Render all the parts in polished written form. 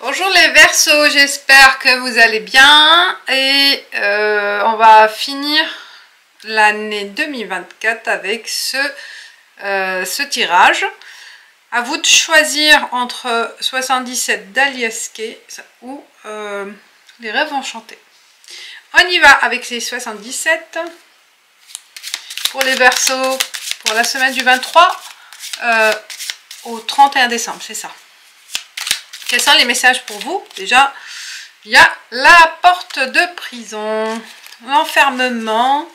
Bonjour les Verseaux, j'espère que vous allez bien et on va finir l'année 2024 avec ce tirage. À vous de choisir entre 77 d'Aliaske ou les rêves enchantés. On y va avec les 77 pour les Verseaux pour la semaine du 23 au 31 décembre, c'est ça. Quels sont les messages pour vous? Déjà, il y a la porte de prison, l'enfermement.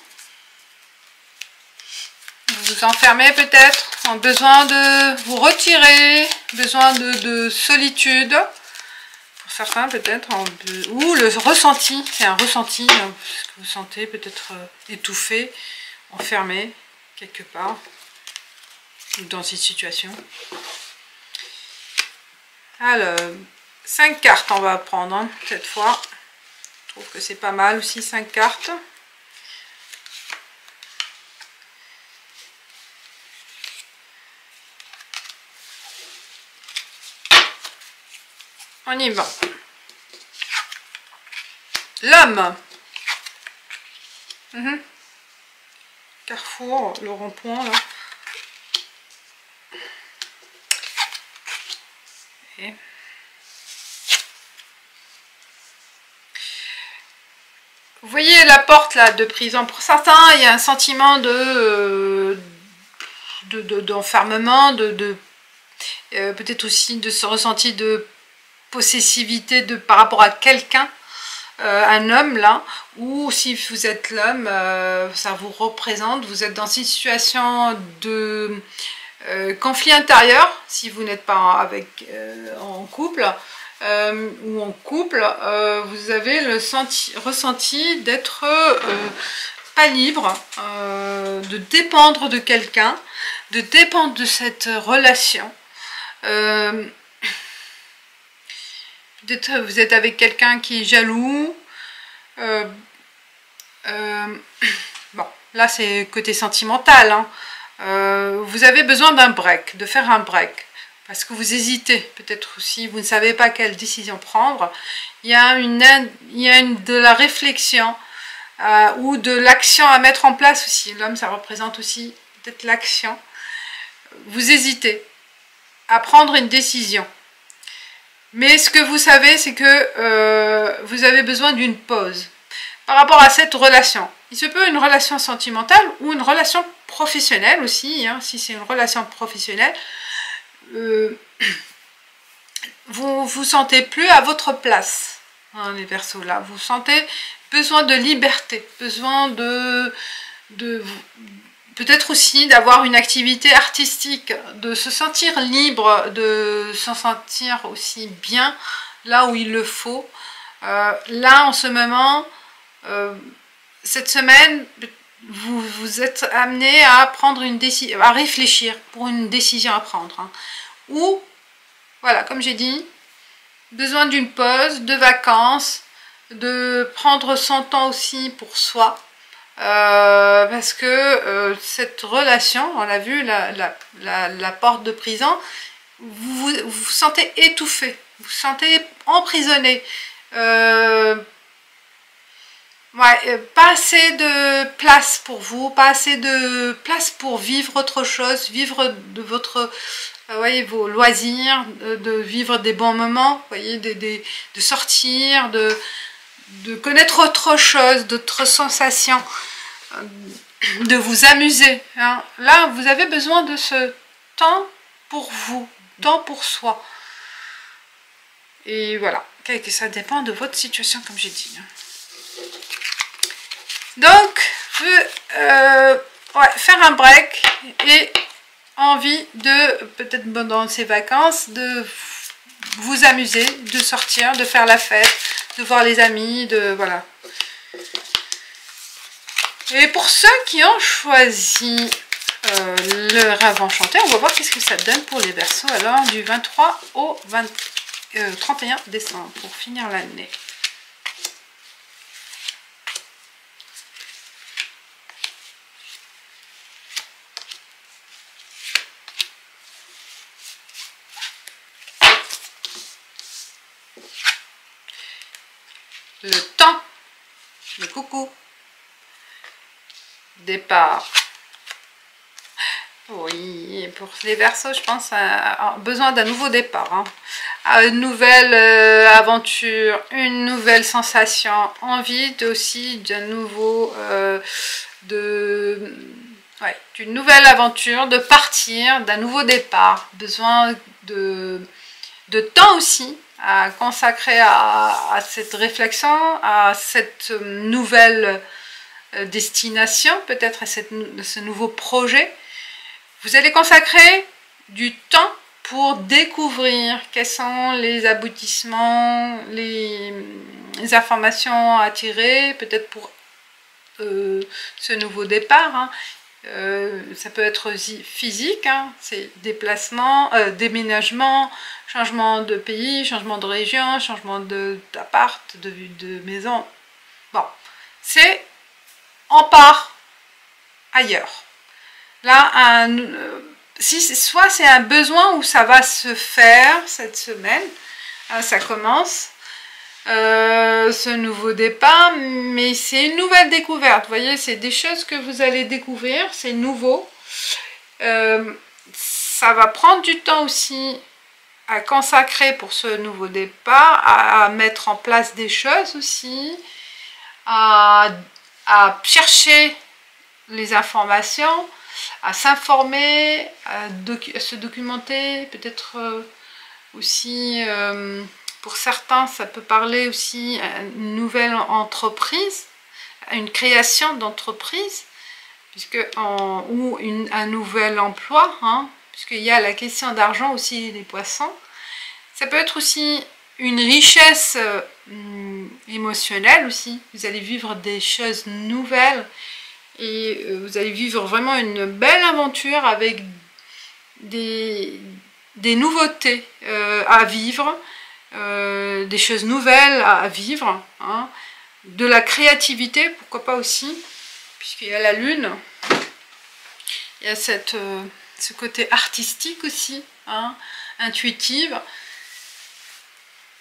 Vous vous enfermez peut-être, en besoin de vous retirer, besoin de solitude. Pour certains peut-être, ou le ressenti, c'est un ressenti, parce que vous sentez peut-être étouffé, enfermé quelque part, ou dans cette situation. Alors, 5 cartes on va prendre hein, cette fois. Je trouve que c'est pas mal aussi 5 cartes. On y va. L'homme. Carrefour, le rond-point là. Et vous voyez la porte là de prison. Pour certains, il y a un sentiment d'enfermement, peut-être aussi de ce ressenti de possessivité par rapport à quelqu'un, un homme là, ou si vous êtes l'homme, ça vous représente, vous êtes dans une situation de conflit intérieur, si vous n'êtes pas en couple, ou en couple, vous avez le ressenti d'être pas libre, de dépendre de quelqu'un, de dépendre de cette relation. Peut-être vous êtes avec quelqu'un qui est jaloux. Bon, là c'est côté sentimental. Hein. Vous avez besoin d'un break, de faire un break. Parce que vous hésitez, peut-être aussi, vous ne savez pas quelle décision prendre. Il y a de la réflexion ou de l'action à mettre en place aussi. L'homme, ça représente aussi peut-être l'action. Vous hésitez à prendre une décision. Mais ce que vous savez, c'est que vous avez besoin d'une pause par rapport à cette relation. Il se peut une relation sentimentale ou une relation professionnelle aussi. Hein, si c'est une relation professionnelle, vous vous sentez plus à votre place. Hein, les Verseaux là, vous sentez besoin de liberté, besoin peut-être aussi d'avoir une activité artistique, de se sentir libre, de se sentir aussi bien là où il le faut. Là, en ce moment, cette semaine, vous êtes amené à prendre une décision, à réfléchir pour une décision à prendre. Hein. Ou, voilà, comme j'ai dit, besoin d'une pause, de vacances, de prendre son temps aussi pour soi. Parce que cette relation, on l'a vu, la porte de prison, vous vous sentez étouffé, vous vous sentez emprisonné. Pas assez de place pour vous, pas assez de place pour vivre autre chose, vivre de votre, voyez, vos loisirs, de vivre des bons moments, voyez, de sortir, de connaître autre chose, d'autres sensations, de vous amuser. Hein. Là, vous avez besoin de ce temps pour vous, temps pour soi. Et voilà, ça dépend de votre situation, comme j'ai dit. Donc, faire un break et envie de, peut-être dans ces vacances, de vous amuser, de sortir, de faire la fête, de voir les amis, voilà. Et pour ceux qui ont choisi le rêve enchanté, on va voir qu'est-ce que ça donne pour les Verseaux alors du 23 au 31 décembre pour finir l'année. le temps, le coucou, départ. Oui, pour les Verseaux, je pense besoin d'un nouveau départ, hein. Une nouvelle aventure, une nouvelle sensation, envie aussi d'un nouveau, d'une nouvelle aventure, de partir, d'un nouveau départ, besoin de temps aussi à consacrer à cette réflexion, à cette nouvelle destination, peut-être à ce nouveau projet. Vous allez consacrer du temps pour découvrir quels sont les aboutissements, les informations à tirer, peut-être pour ce nouveau départ, hein. Ça peut être aussi physique, hein, c'est déplacement, déménagement, changement de pays, changement de région, changement d'appart, de maison. Bon, c'est on part ailleurs. Là, soit c'est un besoin où ça va se faire cette semaine, ça commence, ce nouveau départ, mais c'est une nouvelle découverte. Vous voyez, c'est des choses que vous allez découvrir, c'est nouveau. Ça va prendre du temps aussi à consacrer pour ce nouveau départ, à mettre en place des choses aussi, à chercher les informations, à s'informer, à se documenter, peut-être aussi, pour certains, ça peut parler aussi à une nouvelle entreprise, à une création d'entreprise, ou un nouvel emploi, hein, puisqu'il y a la question d'argent aussi des poissons. Ça peut être aussi une richesse émotionnelle aussi. Vous allez vivre des choses nouvelles et vous allez vivre vraiment une belle aventure avec des nouveautés à vivre, des choses nouvelles à vivre, hein, de la créativité, pourquoi pas aussi, puisqu'il y a la lune, il y a ce côté artistique aussi, hein, intuitive,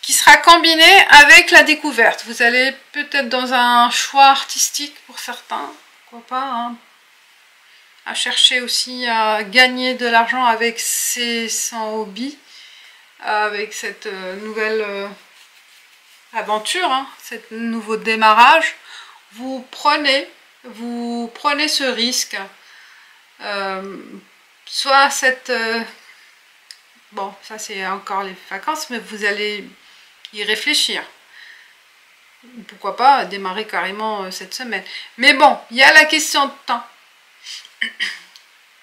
qui sera combiné avec la découverte. Vous allez peut-être dans un choix artistique pour certains, pourquoi pas, hein, à chercher aussi à gagner de l'argent avec son hobby, avec cette nouvelle aventure, hein, cet nouveau démarrage. Vous prenez ce risque, soit cette... bon, ça c'est encore les vacances, mais vous allez y réfléchir. Pourquoi pas démarrer carrément cette semaine. Mais bon, il y a la question de temps.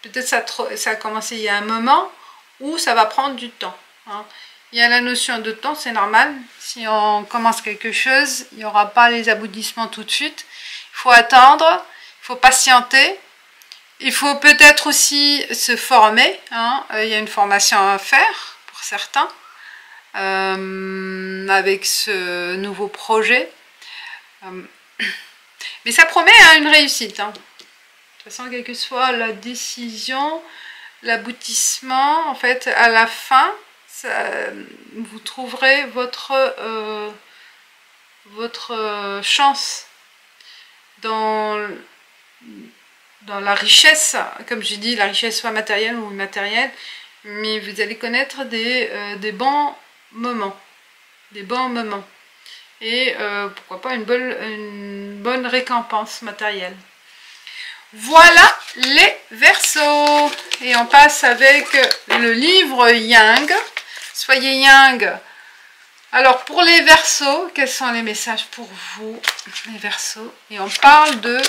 Peut-être ça a commencé il y a un moment, ou ça va prendre du temps, hein. Il y a la notion de temps, c'est normal. Si on commence quelque chose, il n'y aura pas les aboutissements tout de suite. Il faut attendre, il faut patienter. Il faut peut-être aussi se former, hein. Il y a une formation à faire pour certains, avec ce nouveau projet. Mais ça promet, hein, une réussite, hein. De toute façon, quelle que soit la décision, l'aboutissement, en fait, à la fin, vous trouverez votre chance dans la richesse, comme j'ai dit, la richesse soit matérielle ou immatérielle, mais vous allez connaître des bons moments, et pourquoi pas une bonne récompense matérielle. Voilà les Verseaux, et on passe avec le livre Yang. Soyez Yang. Alors pour les Verseaux, quels sont les messages pour vous, les Verseaux? Et on parle de...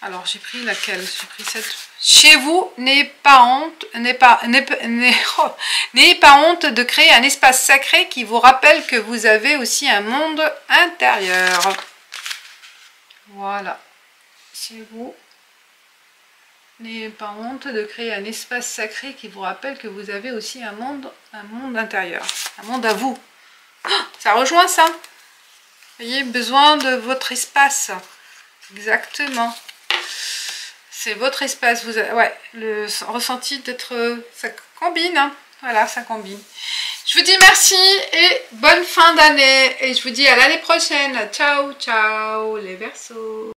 Alors j'ai pris laquelle? J'ai pris cette. Chez vous, n'ayez pas honte de créer un espace sacré qui vous rappelle que vous avez aussi un monde intérieur. Voilà. Chez vous, n'ayez pas honte de créer un espace sacré qui vous rappelle que vous avez aussi un monde intérieur, un monde à vous. Oh, ça rejoint ça. Vous voyez, besoin de votre espace. Exactement. C'est votre espace. Vous avez, ouais, le ressenti d'être... Ça combine, hein. Voilà, ça combine. Je vous dis merci et bonne fin d'année. Et je vous dis à l'année prochaine. Ciao, ciao les Verseaux.